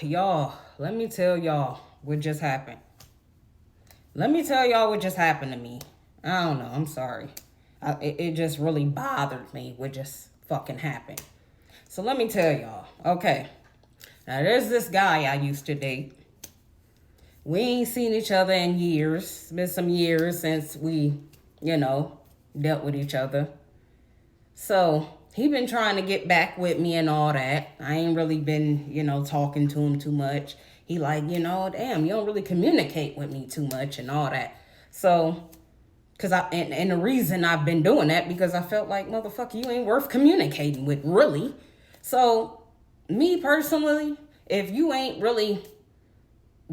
y'all, let me tell y'all what just happened. Let me tell y'all what just happened to me. I don't know. I'm sorry. It just really bothered me what just fucking happened. So let me tell y'all. Okay. Now there's this guy I used to date. We ain't seen each other in years. It's been some years since we, dealt with each other. So he been trying to get back with me and all that. I ain't really been, talking to him too much. He like, damn, you don't really communicate with me too much and all that. So, and the reason I've been doing that because I felt like, motherfucker, you ain't worth communicating with, really. So, me personally, if you ain't really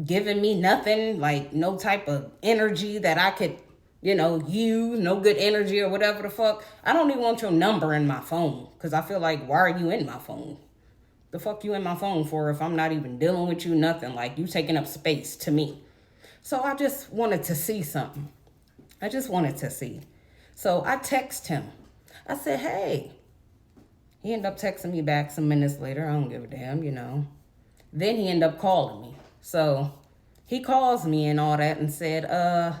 giving me nothing, like no type of energy that I could, use, no good energy or whatever the fuck, I don't even want your number in my phone. Because I feel like, why are you in my phone? The fuck you in my phone for if I'm not even dealing with you, nothing. Like, you taking up space to me. So I just wanted to see something. I just wanted to see. So I text him. I said, hey. He ended up texting me back some minutes later. I don't give a damn, Then he ended up calling me. So he calls me and all that and said,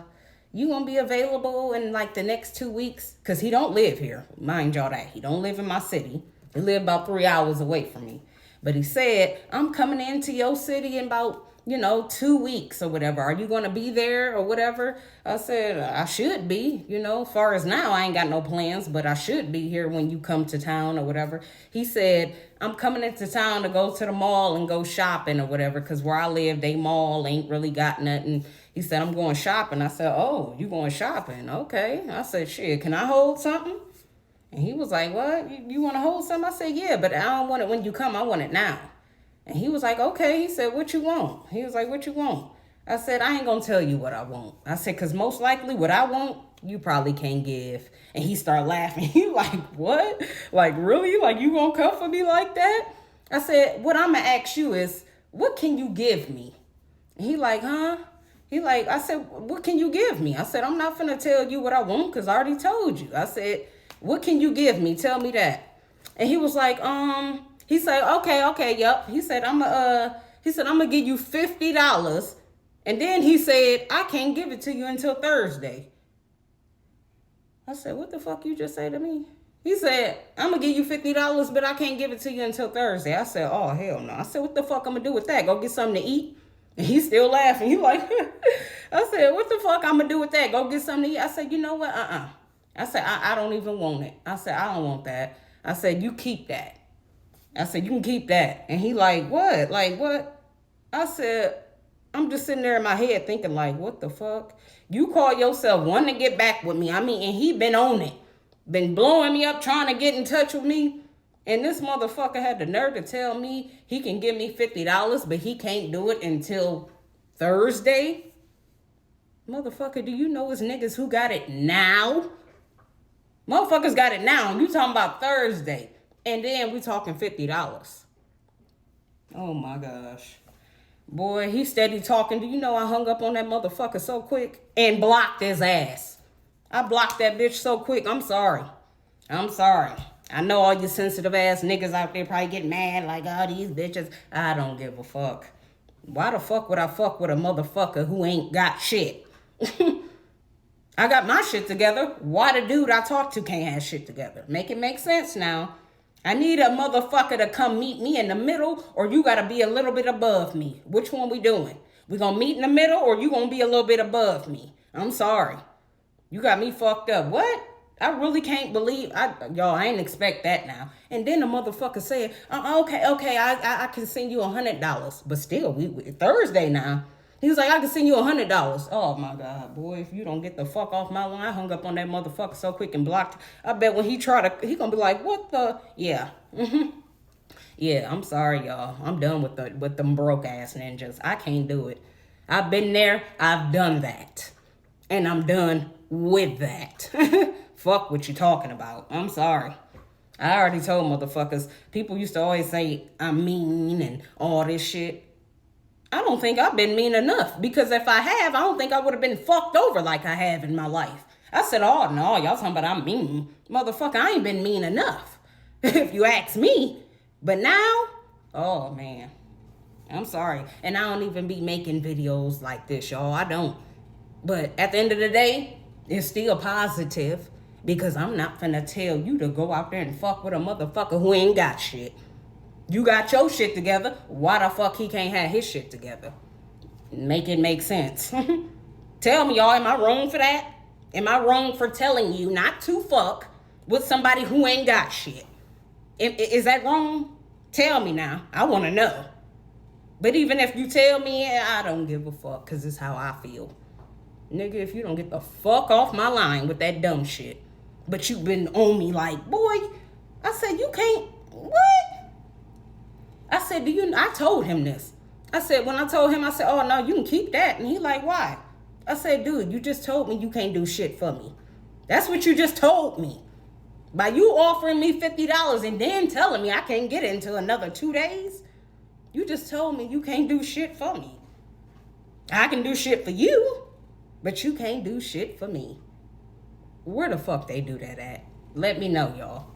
you gonna be available in like the next 2 weeks? Because he don't live here. Mind y'all that. He don't live in my city. He live about 3 hours away from me. But he said, I'm coming into your city in about, 2 weeks or whatever. Are you going to be there or whatever? I said, I should be, as far as now, I ain't got no plans, but I should be here when you come to town or whatever. He said, I'm coming into town to go to the mall and go shopping or whatever, because where I live, they mall ain't really got nothing. He said, I'm going shopping. I said, oh, you going shopping? Okay. I said, shit, can I hold something? And he was like, what? You want to hold something? I said, yeah, but I don't want it when you come. I want it now. And he was like, okay. He said, what you want? He was like, what you want? I said, I ain't going to tell you what I want. I said, because most likely what I want, you probably can't give. And he started laughing. He like, what? Like, really? Like, you going to come for me like that? I said, what I'm going to ask you is, what can you give me? And he like, huh? He like, I said, what can you give me? I said, I'm not finna tell you what I want because I already told you. I said, what can you give me? Tell me that. And he was like, he said, okay, yep. He said, I'm gonna give you $50. And then he said, I can't give it to you until Thursday. I said, what the fuck you just say to me? He said, I'm gonna give you $50, but I can't give it to you until Thursday. I said, oh, hell no. I said, what the fuck I'm gonna do with that? Go get something to eat? And he's still laughing. He like, I said, what the fuck I'm gonna do with that? Go get something to eat? I said, you know what? I said, I don't even want it. I said, I don't want that. I said, you keep that. I said, you can keep that. And he like, what? Like, what? I said, I'm just sitting there in my head thinking like, what the fuck? You call yourself wanting to get back with me. I mean, and he been on it. Been blowing me up, trying to get in touch with me. And this motherfucker had the nerve to tell me he can give me $50, but he can't do it until Thursday. Motherfucker, do you know it's niggas who got it now? Motherfuckers got it now. You talking about Thursday. And then we talking $50. Oh my gosh. Boy, he steady talking. Do you know I hung up on that motherfucker so quick and blocked his ass? I blocked that bitch so quick. I'm sorry. I know all you sensitive ass niggas out there probably get mad like, oh, these bitches. I don't give a fuck. Why the fuck would I fuck with a motherfucker who ain't got shit? I got my shit together. Why the dude I talk to can't have shit together? Make it make sense now. I need a motherfucker to come meet me in the middle, or you gotta be a little bit above me. Which one we doing? We gonna meet in the middle, or you gonna be a little bit above me? I'm sorry. You got me fucked up. What? I really can't believe, I ain't expect that now. And then the motherfucker said, okay, I can send you $100. But still, we Thursday now. He was like, I can send you $100. Oh my God, boy, if you don't get the fuck off my line, I hung up on that motherfucker so quick and blocked. I bet when he he gonna be like, what the, yeah. Yeah, I'm sorry, y'all. I'm done with them broke ass ninjas. I can't do it. I've been there, I've done that. And I'm done with that. Fuck what you talking about. I'm sorry. I already told motherfuckers, people used to always say I'm mean and all this shit. I don't think I've been mean enough, because if I have, I don't think I would have been fucked over like I have in my life. I said, oh no, y'all talking about I'm mean. Motherfucker, I ain't been mean enough, if you ask me. But now, oh man. I'm sorry. And I don't even be making videos like this, y'all. I don't. But at the end of the day, it's still positive because I'm not finna tell you to go out there and fuck with a motherfucker who ain't got shit. You got your shit together. Why the fuck he can't have his shit together? Make it make sense. Tell me, y'all, am I wrong for that? Am I wrong for telling you not to fuck with somebody who ain't got shit? Is that wrong? Tell me now. I want to know. But even if you tell me, I don't give a fuck because it's how I feel. Nigga, if you don't get the fuck off my line with that dumb shit. But you been on me like, boy, I said, you can't, what? I said, I told him this. I said, when I told him, I said, oh, no, you can keep that. And he like, why? I said, dude, you just told me you can't do shit for me. That's what you just told me. By you offering me $50 and then telling me I can't get it until another 2 days, you just told me you can't do shit for me. I can do shit for you, but you can't do shit for me. Where the fuck they do that at? Let me know, y'all.